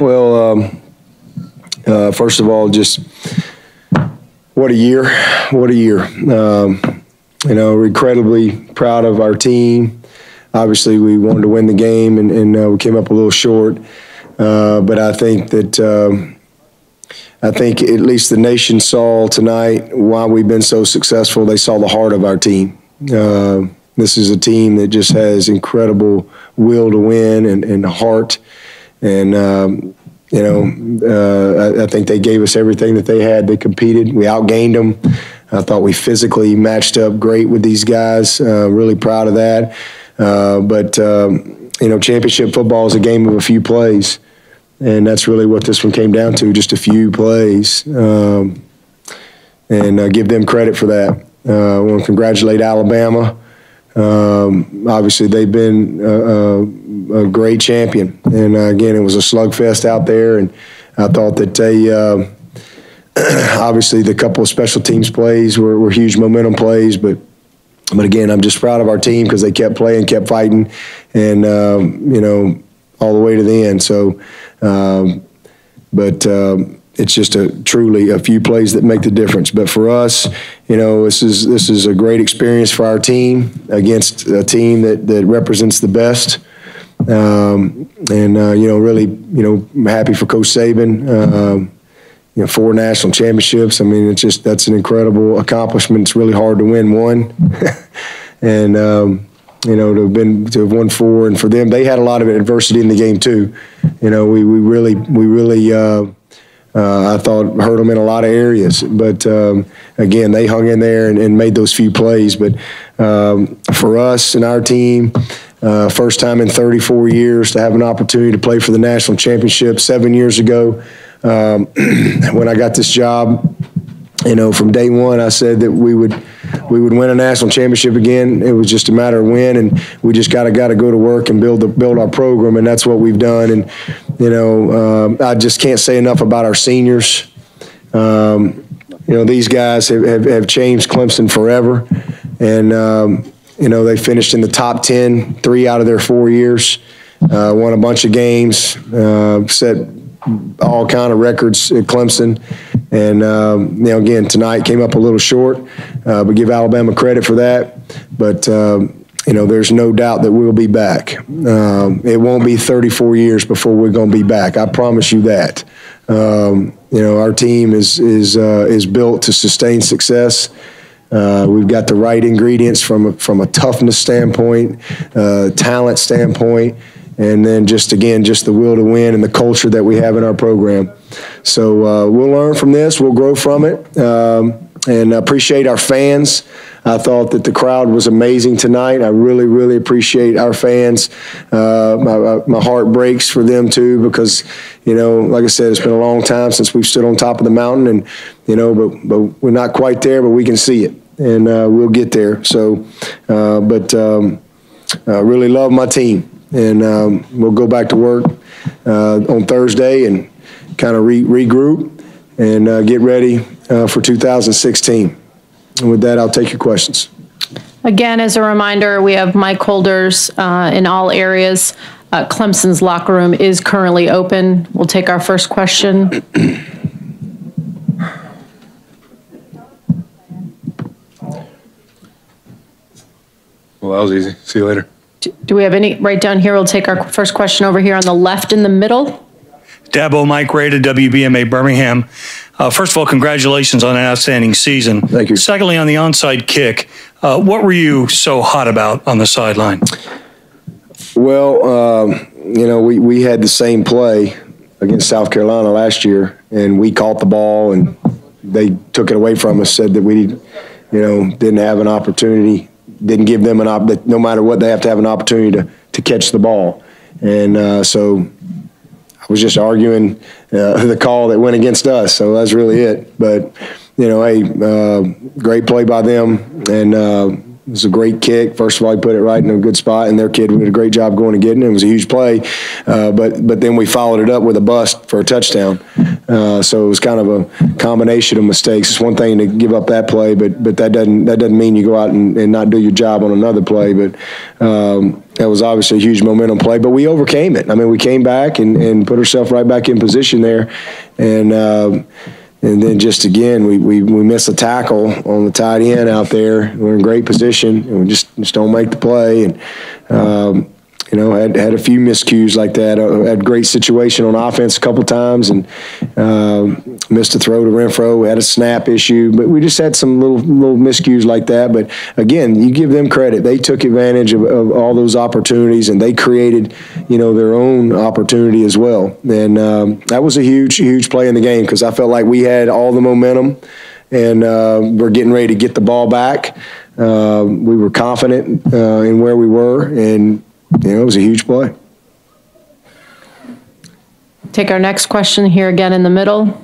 Well, first of all, just what a year. What a year. We're incredibly proud of our team. Obviously, we wanted to win the game, and we came up a little short. But I think that at least the nation saw tonight why we've been so successful. They saw the heart of our team. This is a team that just has incredible will to win and heart. And, I think they gave us everything that they had. They competed. We outgained them. I thought we physically matched up great with these guys. Really proud of that. But championship football is a game of a few plays. And that's really what this one came down to, just a few plays. And give them credit for that. I want to congratulate Alabama. Obviously, they've been a great champion. And, again, it was a slugfest out there. And I thought that they obviously the couple of special teams plays were huge momentum plays. But again, I'm just proud of our team because they kept playing, kept fighting, and, all the way to the end. So, it's just truly a few plays that make the difference. But for us, this is a great experience for our team against a team that represents the best. Really, happy for Coach Saban. 4 national championships. I mean, that's an incredible accomplishment. It's really hard to win one, and to have won 4, and for them, they had a lot of adversity in the game too. We really. I thought hurt them in a lot of areas, but again, they hung in there and made those few plays. But for us and our team, first time in 34 years to have an opportunity to play for the national championship. 7 years ago, when I got this job, from day one, I said that we would win a national championship again. It was just a matter of when, and we just got to go to work and build our program, and that's what we've done. And I just can't say enough about our seniors. These guys have changed Clemson forever, and they finished in the top 10 3 out of their 4 years, won a bunch of games, set all kind of records at Clemson. And, again, tonight came up a little short, but give Alabama credit for that. But, there's no doubt that we'll be back. It won't be 34 years before we're going to be back. I promise you that. Our team is built to sustain success. We've got the right ingredients from a toughness standpoint, talent standpoint, and then just the will to win and the culture that we have in our program. So we'll learn from this. We'll grow from it, and appreciate our fans. I thought that the crowd was amazing tonight. I really, really appreciate our fans. My heart breaks for them too because, like I said, it's been a long time since we've stood on top of the mountain, and but we're not quite there, but we can see it, and we'll get there. So, I really love my team. And we'll go back to work on Thursday and kind of regroup and get ready for 2016. And with that, I'll take your questions. Again, as a reminder, we have mic holders in all areas. Clemson's locker room is currently open. We'll take our first question. Well, that was easy. See you later. Do we have any right down here? We'll take our first question over here on the left in the middle. Dabo, Mike Ray to WBMA Birmingham. First of all, congratulations on an outstanding season. Thank you. Secondly, on the onside kick, what were you so hot about on the sideline? Well, we had the same play against South Carolina last year, and we caught the ball, and they took it away from us, said that we, didn't have an opportunity. Didn't give them no matter what, they have to have an opportunity to catch the ball. And so I was just arguing the call that went against us. So that's really it. But, great play by them. And it was a great kick. First of all, he put it right in a good spot, and their kid did a great job going and getting it. It was a huge play. But then we followed it up with a bust for a touchdown. So it was kind of a combination of mistakes. It's one thing to give up that play, but that doesn't mean you go out and not do your job on another play. But that was obviously a huge momentum play, but we overcame it. I mean, we came back and put ourselves right back in position there, and then just again we missed a tackle on the tight end out there. We're in great position, and we just don't make the play, and had a few miscues like that. Had a great situation on offense a couple times, and missed a throw to Renfro. We had a snap issue, but we just had some little miscues like that. But again, you give them credit. They took advantage of all those opportunities, and they created, their own opportunity as well. And that was a huge play in the game, because I felt like we had all the momentum, and we're getting ready to get the ball back. We were confident in where we were, and it was a huge play. Take our next question here again in the middle.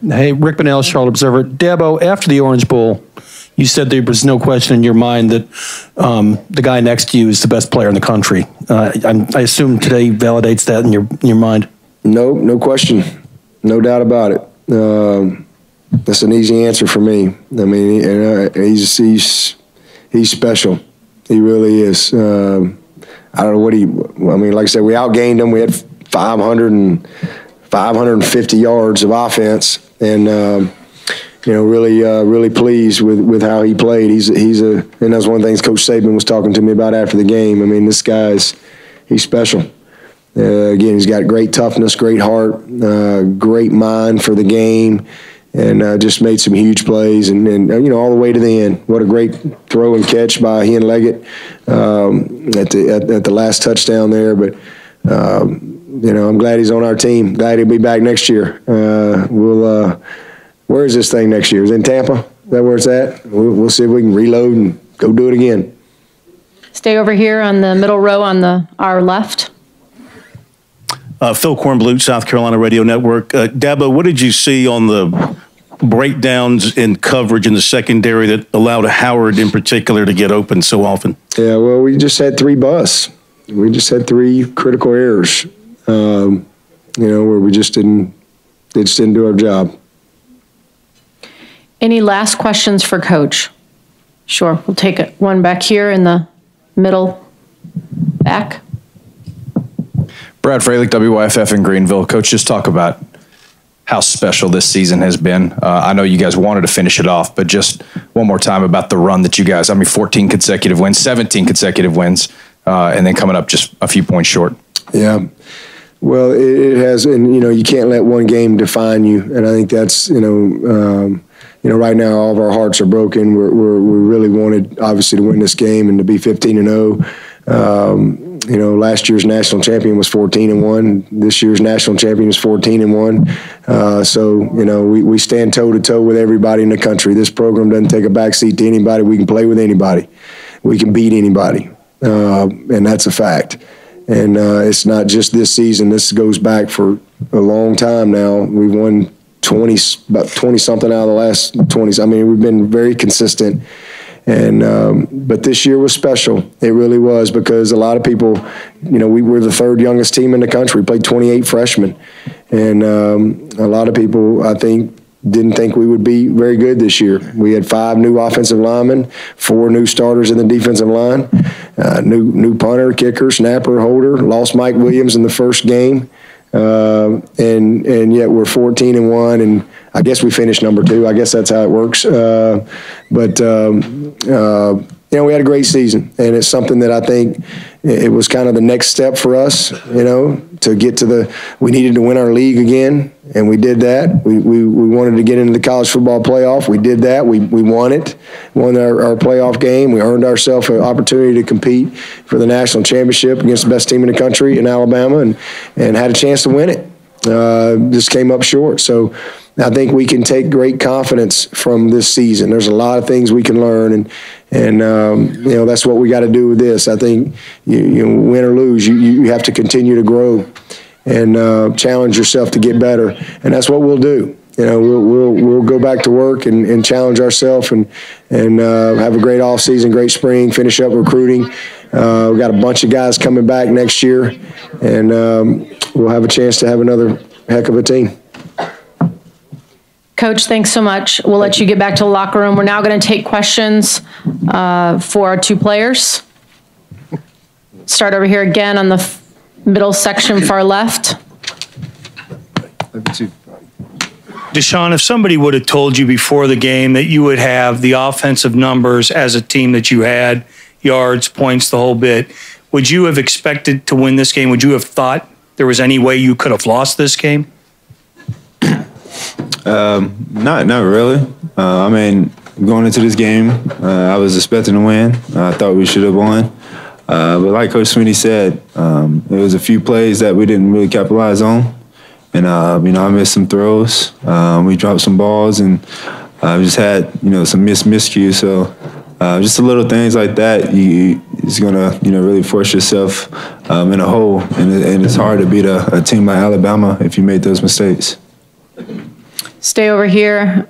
Hey, Rick Bonnell, Charlotte Observer. Dabo, after the Orange Bowl, you said there was no question in your mind that the guy next to you is the best player in the country. I assume today validates that in your mind. No question. No doubt about it. That's an easy answer for me. I mean, he's special. He really is. I don't know like I said, we outgained him. We had 550 yards of offense, and really pleased with how he played. And that's one of the things Coach Saban was talking to me about after the game. I mean, this he's special. Again, he's got great toughness, great heart, great mind for the game, and just made some huge plays, and all the way to the end. What a great throw and catch by he and Leggett at the last touchdown there. But I'm glad he's on our team. Glad he'll be back next year. Where is this thing next year? Is it in Tampa? Is that where it's at? We'll see if we can reload and go do it again. Stay over here on the middle row on our left. Phil Kornblut, South Carolina Radio Network. Dabo, what did you see on the breakdowns in coverage in the secondary that allowed Howard in particular to get open so often? Yeah, well, we just had 3 busts. We just had 3 critical errors, where we just didn't do our job. Any last questions for Coach? Sure, we'll take one back here in the middle back. Brad Fralick, WYFF in Greenville. Coach, just talk about how special this season has been. I know you guys wanted to finish it off, but just one more time about the run that you guys, 14 consecutive wins, 17 consecutive wins, and then coming up just a few points short. Yeah. Well, it has, and, you can't let one game define you. And I think that's, right now all of our hearts are broken. We really wanted, obviously, to win this game and to be 15-0. Last year's national champion was 14-1. This year's national champion was 14-1. So we stand toe-to-toe with everybody in the country. This program doesn't take a backseat to anybody. We can play with anybody. We can beat anybody, and that's a fact. And it's not just this season. This goes back for a long time now. We've won about 20-something out of the last 20s. I mean, we've been very consistent. And but this year was special. It really was, because a lot of people, we were the 3rd youngest team in the country. We played 28 freshmen. And a lot of people, I think, didn't think we would be very good this year. We had 5 new offensive linemen, 4 new starters in the defensive line, new punter, kicker, snapper, holder. Lost Mike Williams in the first game, and yet we're 14-1, and I guess we finished number 2. I guess that's how it works. We had a great season, and it's something that I think it was kind of the next step for us, to get to we needed to win our league again, and we did that. We wanted to get into the college football playoff. We did that. We won it, won our playoff game. We earned ourselves an opportunity to compete for the national championship against the best team in the country in Alabama, and had a chance to win it. Just came up short. So I think we can take great confidence from this season. There's a lot of things we can learn, and that's what we got to do with this. I think you win or lose, you have to continue to grow and challenge yourself to get better, and that's what we'll do. We'll go back to work and challenge ourselves and have a great off season, great spring, finish up recruiting. We've got a bunch of guys coming back next year, and we'll have a chance to have another heck of a team. Coach, thanks so much. We'll let you get back to the locker room. We're now going to take questions for our 2 players. Start over here again on the middle section, far left. Deshaun, if somebody would have told you before the game that you would have the offensive numbers as a team that you had, yards, points, the whole bit, would you have expected to win this game? Would you have thought there was any way you could have lost this game? Not really. I mean, going into this game, I was expecting to win. I thought we should have won. But like Coach Swinney said, there was a few plays that we didn't really capitalize on. And, I missed some throws. We dropped some balls and just had, some miscues. So just the little things like that, it's going to, really force yourself in a hole. And it's hard to beat a team like Alabama if you made those mistakes. Stay over here,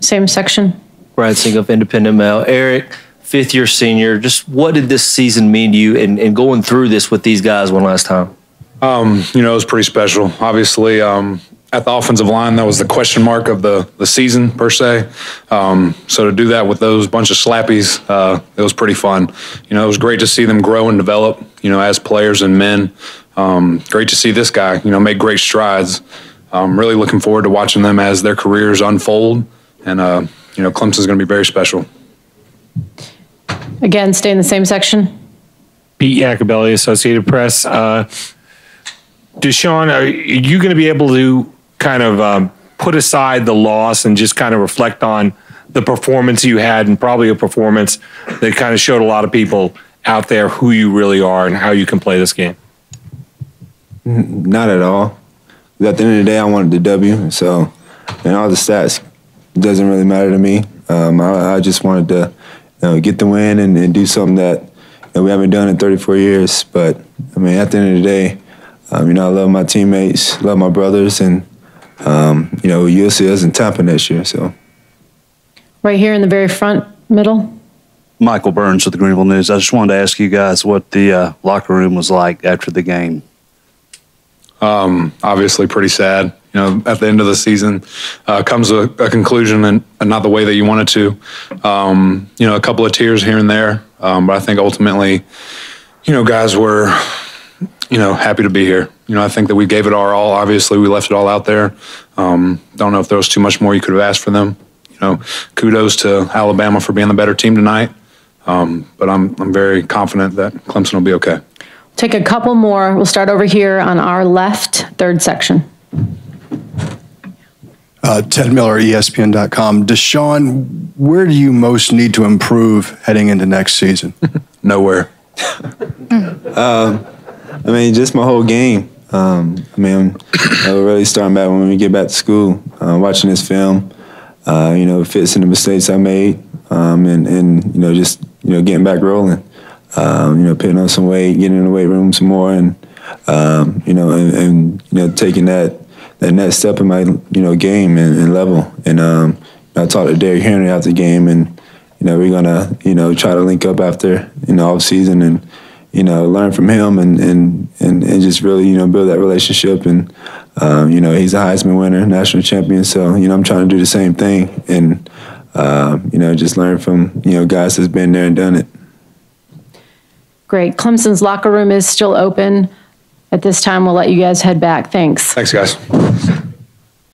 same section. Brad Sink of Independent Mail. Eric, fifth-year senior, just what did this season mean to you and going through this with these guys one last time? It was pretty special. Obviously, at the offensive line, that was the question mark of the season, per se. So to do that with those bunch of slappies, it was pretty fun. It was great to see them grow and develop, as players and men. Great to see this guy, make great strides. Really looking forward to watching them as their careers unfold. And, Clemson's going to be very special. Again, stay in the same section. Pete Iacobelli, Associated Press. Deshaun, are you going to be able to kind of put aside the loss and just kind of reflect on the performance you had, and probably a performance that kind of showed a lot of people out there who you really are and how you can play this game? Not at all. At the end of the day, I wanted the W. So, and all the stats doesn't really matter to me. I just wanted to get the win and do something that we haven't done in 34 years. But, at the end of the day, I love my teammates, love my brothers, and, you'll see us in Tampa next year. So, Right here in the very front, middle. Michael Burns with the Greenville News. I just wanted to ask you guys what the locker room was like after the game. Obviously pretty sad. At the end of the season comes a conclusion and not the way that you want it to. A couple of tears here and there. But I think ultimately, guys were, happy to be here. I think that we gave it our all. Obviously, we left it all out there. Don't know if there was too much more you could have asked for them. Kudos to Alabama for being the better team tonight. But I'm very confident that Clemson will be okay. Take a couple more. We'll start over here on our left, third section. Ted Miller, ESPN.com. Deshaun, where do you most need to improve heading into next season? Nowhere. Just my whole game. Really starting back when we get back to school, watching this film, fixing the mistakes I made, and just getting back rolling. Putting on some weight, getting in the weight room some more, and taking that next step in my game and level. And I talked to Derrick Henry after the game, and we're gonna try to link up after off season and learn from him and just really build that relationship. And he's a Heisman winner, national champion, so I'm trying to do the same thing and just learn from guys that's been there and done it. Great. Clemson's locker room is still open. At this time, we'll let you guys head back. Thanks. Thanks, guys.